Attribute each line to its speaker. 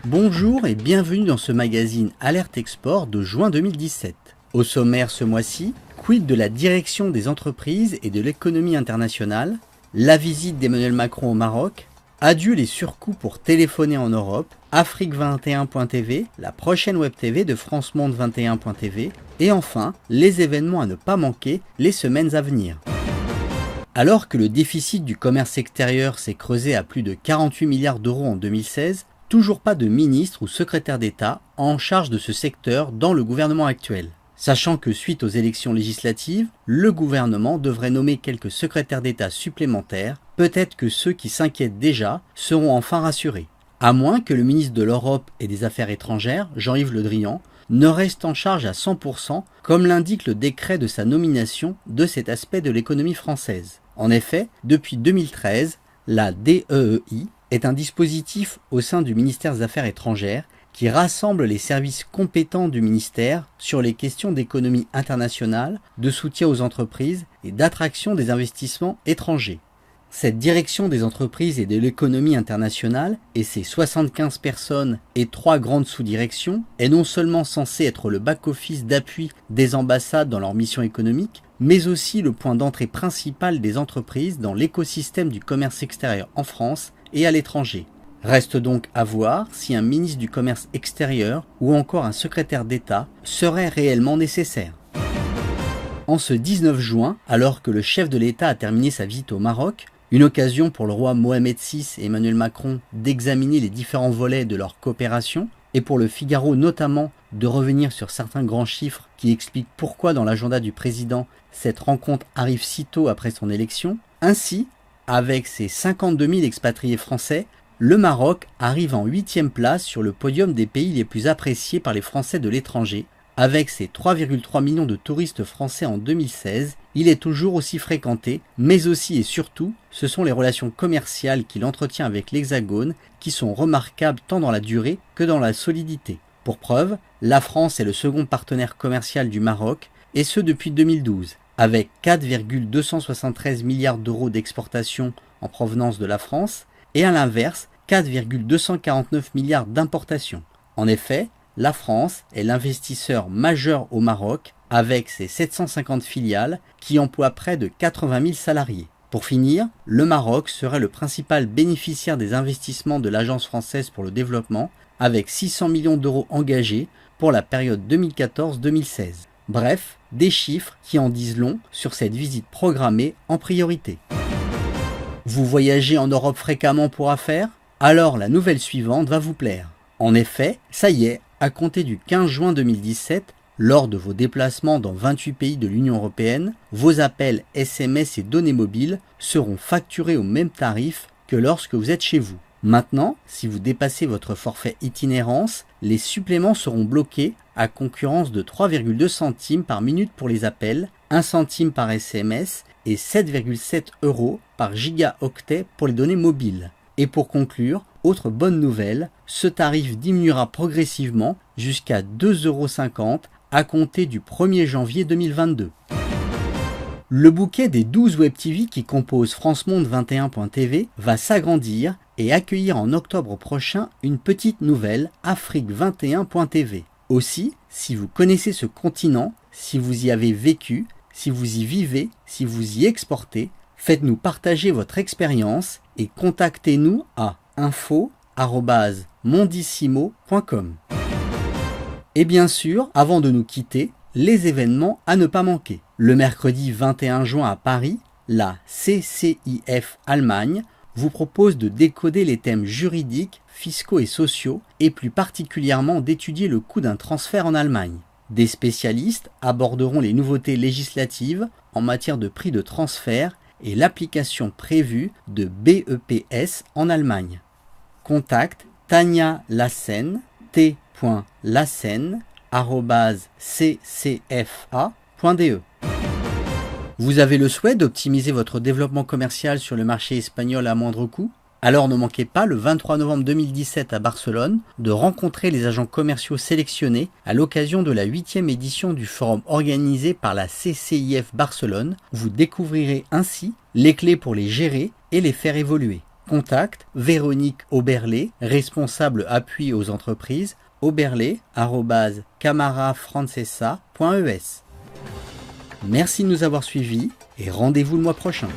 Speaker 1: Bonjour et bienvenue dans ce magazine Alerte Export de juin 2017. Au sommaire ce mois-ci, quid de la direction des entreprises et de l'économie internationale, la visite d'Emmanuel Macron au Maroc, adieu les surcoûts pour téléphoner en Europe, Afrique21.tv, la prochaine web TV de France Monde 21.tv, et enfin, les événements à ne pas manquer les semaines à venir. Alors que le déficit du commerce extérieur s'est creusé à plus de 48 milliards d'euros en 2016, toujours pas de ministre ou secrétaire d'État en charge de ce secteur dans le gouvernement actuel. Sachant que suite aux élections législatives, le gouvernement devrait nommer quelques secrétaires d'État supplémentaires, peut-être que ceux qui s'inquiètent déjà seront enfin rassurés. À moins que le ministre de l'Europe et des Affaires étrangères, Jean-Yves Le Drian, ne reste en charge à 100%, comme l'indique le décret de sa nomination de cet aspect de l'économie française. En effet, depuis 2013, la DEEI est un dispositif au sein du ministère des Affaires étrangères qui rassemble les services compétents du ministère sur les questions d'économie internationale, de soutien aux entreprises et d'attraction des investissements étrangers. Cette direction des entreprises et de l'économie internationale et ses 75 personnes et 3 grandes sous-directions est non seulement censée être le back-office d'appui des ambassades dans leur mission économique, mais aussi le point d'entrée principal des entreprises dans l'écosystème du commerce extérieur en France et à l'étranger. Reste donc à voir si un ministre du commerce extérieur ou encore un secrétaire d'État serait réellement nécessaire. En ce 19 juin, alors que le chef de l'État a terminé sa visite au Maroc, une occasion pour le roi Mohamed VI et Emmanuel Macron d'examiner les différents volets de leur coopération, et pour le Figaro notamment de revenir sur certains grands chiffres qui expliquent pourquoi dans l'agenda du président cette rencontre arrive si tôt après son élection. Ainsi, avec ses 52 000 expatriés français, le Maroc arrive en 8e place sur le podium des pays les plus appréciés par les Français de l'étranger. Avec ses 3,3 millions de touristes français en 2016, il est toujours aussi fréquenté, mais aussi et surtout, ce sont les relations commerciales qu'il entretient avec l'Hexagone qui sont remarquables tant dans la durée que dans la solidité. Pour preuve, la France est le second partenaire commercial du Maroc, et ce depuis 2012, avec 4,273 milliards d'euros d'exportation en provenance de la France, et à l'inverse, 4,249 milliards d'importations. En effet, la France est l'investisseur majeur au Maroc avec ses 750 filiales qui emploient près de 80 000 salariés. Pour finir, le Maroc serait le principal bénéficiaire des investissements de l'Agence française pour le développement avec 600 millions d'euros engagés pour la période 2014-2016. Bref, des chiffres qui en disent long sur cette visite programmée en priorité. Vous voyagez en Europe fréquemment pour affaires? Alors la nouvelle suivante va vous plaire. En effet, ça y est, à compter du 15 juin 2017, lors de vos déplacements dans 28 pays de l'Union européenne, vos appels SMS et données mobiles seront facturés au même tarif que lorsque vous êtes chez vous. Maintenant, si vous dépassez votre forfait itinérance, les suppléments seront bloqués à concurrence de 3,2 centimes par minute pour les appels, 1 centime par SMS et 7,7 € par gigaoctet pour les données mobiles. Et pour conclure, autre bonne nouvelle, ce tarif diminuera progressivement jusqu'à 2,50 € à compter du 1er janvier 2022. Le bouquet des 12 Web TV qui composent France Monde 21.tv va s'agrandir et accueillir en octobre prochain une petite nouvelle, Afrique21.tv. Aussi, si vous connaissez ce continent, si vous y avez vécu, si vous y vivez, si vous y exportez, faites-nous partager votre expérience et contactez-nous à info@mondissimo.com. Et bien sûr, avant de nous quitter, les événements à ne pas manquer. Le mercredi 21 juin à Paris, la CCIF Allemagne vous propose de décoder les thèmes juridiques, fiscaux et sociaux, et plus particulièrement d'étudier le coût d'un transfert en Allemagne. Des spécialistes aborderont les nouveautés législatives en matière de prix de transfert et l'application prévue de BEPS en Allemagne. Contact Tania Lassen, t.lassen@ccfa.de. Vous avez le souhait d'optimiser votre développement commercial sur le marché espagnol à moindre coût? Alors ne manquez pas le 23 novembre 2017 à Barcelone de rencontrer les agents commerciaux sélectionnés à l'occasion de la 8e édition du forum organisé par la CCIF Barcelone. Vous découvrirez ainsi les clés pour les gérer et les faire évoluer. Contact Véronique Oberlé, responsable appui aux entreprises, oberlé@camarafrancesa.es. Merci de nous avoir suivis et rendez-vous le mois prochain.